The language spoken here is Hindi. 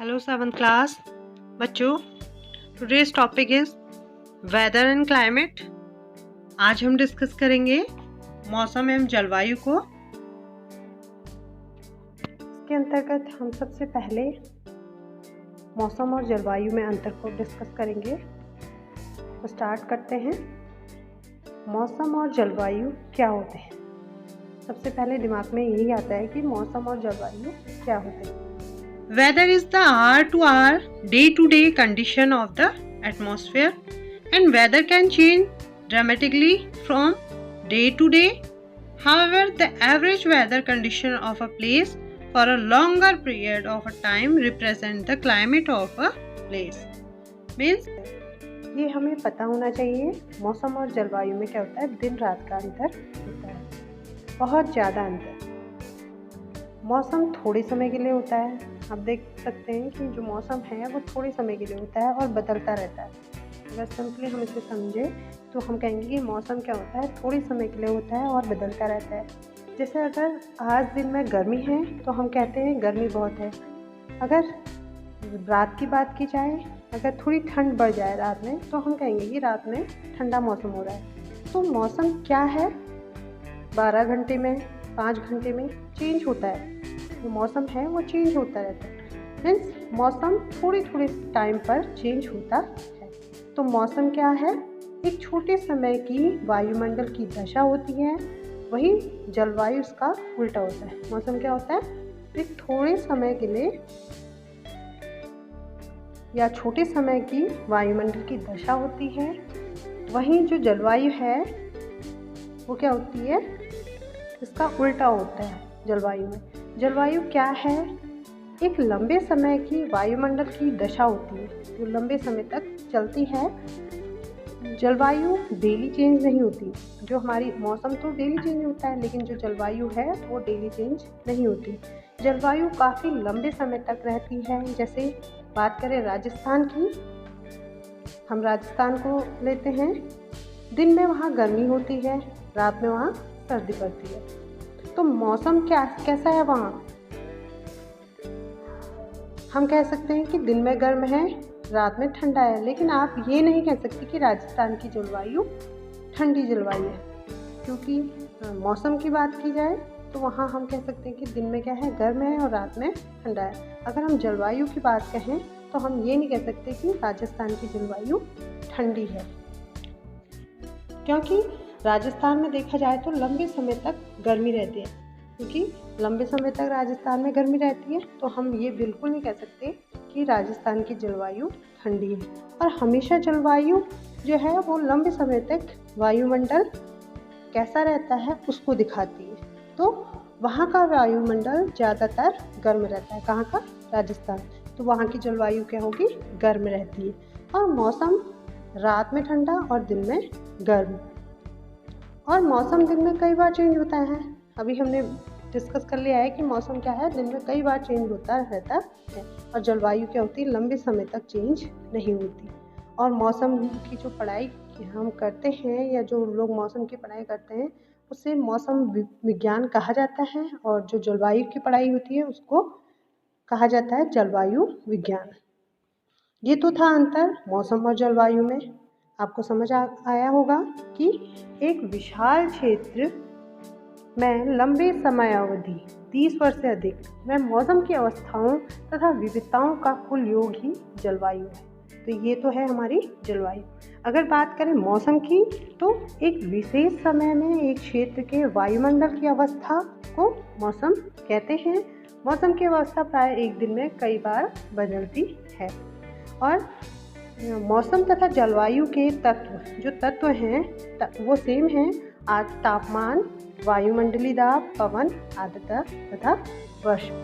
हेलो 7th क्लास बच्चों, today's topic is whether and climate. आज हम डिस्कस करेंगे मौसम एवं जलवायु को। इसके अंतर्गत हम सबसे पहले मौसम और जलवायु में अंतर को डिस्कस करेंगे। तो स्टार्ट करते हैं। मौसम और जलवायु क्या होते हैं? सबसे पहले दिमाग में यही आता है कि मौसम और जलवायु क्या होते हैं। Weather is the hour-to-hour, day-to-day condition of the atmosphere, and weather can change dramatically from day to day. However, the average weather condition of a place for a longer period of a time represent the climate of a place. Means ये हमें पता होना चाहिए। मौसम और जलवायु में क्या होता है? दिन रात का अंतर होता है, बहुत ज़्यादा अंतर। मौसम थोड़े समय के लिए होता है। आप देख सकते हैं कि जो मौसम है वो थोड़े समय के लिए होता है और बदलता रहता है। अगर सिंपली हम इसे समझें तो हम कहेंगे कि मौसम क्या होता है? थोड़े समय के लिए होता है और बदलता रहता है। जैसे अगर आज दिन में गर्मी है तो हम कहते हैं गर्मी बहुत है। अगर रात की बात की जाए, अगर थोड़ी ठंड बढ़ जाए रात में, तो हम कहेंगे कि रात में ठंडा मौसम हो रहा है। तो मौसम क्या है? 12 घंटे में, 5 घंटे में चेंज होता है। जो मौसम है वो चेंज होता रहता है। मीन्स मौसम थोड़े टाइम पर चेंज होता है। तो मौसम क्या है? एक छोटे समय की वायुमंडल की दशा होती है, वही जलवायु इसका उल्टा होता है। मौसम क्या होता है? एक थोड़े समय के लिए या छोटे समय की वायुमंडल की दशा होती है, वहीं जो जलवायु है वो क्या होती है? इसका उल्टा होता है। जलवायु क्या है? एक लंबे समय की वायुमंडल की दशा होती है जो लंबे समय तक चलती है। जलवायु डेली चेंज नहीं होती। जो हमारी मौसम तो डेली चेंज होता है, लेकिन जो जलवायु है वो डेली चेंज नहीं होती। जलवायु काफ़ी लंबे समय तक रहती है। जैसे बात करें राजस्थान की, हम राजस्थान को लेते हैं। दिन में वहाँ गर्मी होती है, रात में वहाँ सर्दी पड़ती है। तो मौसम कैसा है वहाँ? हम कह सकते हैं कि दिन में गर्म है, रात में ठंडा है, लेकिन आप ये नहीं कह सकते कि राजस्थान की जलवायु ठंडी जलवायु है। क्योंकि मौसम की बात की जाए तो वहाँ हम कह सकते हैं कि दिन में क्या है? गर्म है और रात में ठंडा है। अगर हम जलवायु की बात कहें तो हम ये नहीं कह सकते कि राजस्थान की जलवायु ठंडी है, क्योंकि राजस्थान में देखा जाए तो लंबे समय तक गर्मी रहती है। क्योंकि लंबे समय तक राजस्थान में गर्मी रहती है, तो हम ये बिल्कुल नहीं कह सकते कि राजस्थान की जलवायु ठंडी है। और हमेशा जलवायु जो है वो लंबे समय तक वायुमंडल कैसा रहता है उसको दिखाती है। तो वहाँ का वायुमंडल ज़्यादातर गर्म रहता है। कहाँ का? राजस्थान। तो वहाँ की जलवायु क्या होगी? गर्म रहती है। और मौसम रात में ठंडा और दिन में गर्म। और मौसम दिन में कई बार चेंज होता है। अभी हमने डिस्कस कर लिया है कि मौसम क्या है? दिन में कई बार चेंज होता रहता है। और जलवायु क्या होती है? लंबे समय तक चेंज नहीं होती। और मौसम की जो पढ़ाई हम करते हैं या जो लोग मौसम की पढ़ाई करते हैं उसे मौसम विज्ञान कहा जाता है, और जो जलवायु की पढ़ाई होती है उसको कहा जाता है जलवायु विज्ञान। ये तो था अंतर मौसम और जलवायु में। आपको समझ आया होगा कि एक विशाल क्षेत्र में लंबे समय अवधि 30 वर्ष से अधिक में मौसम की अवस्थाओं तथा विविधताओं का कुल योग ही जलवायु है। तो ये तो है हमारी जलवायु। अगर बात करें मौसम की, तो एक विशेष समय में एक क्षेत्र के वायुमंडल की अवस्था को मौसम कहते हैं। मौसम की अवस्था प्राय एक दिन में कई बार बदलती है। और मौसम तथा जलवायु के जो तत्व हैं वो सेम हैं। आज तापमान, वायुमंडलीय दाब, पवन, आर्द्रता तथा वर्षा।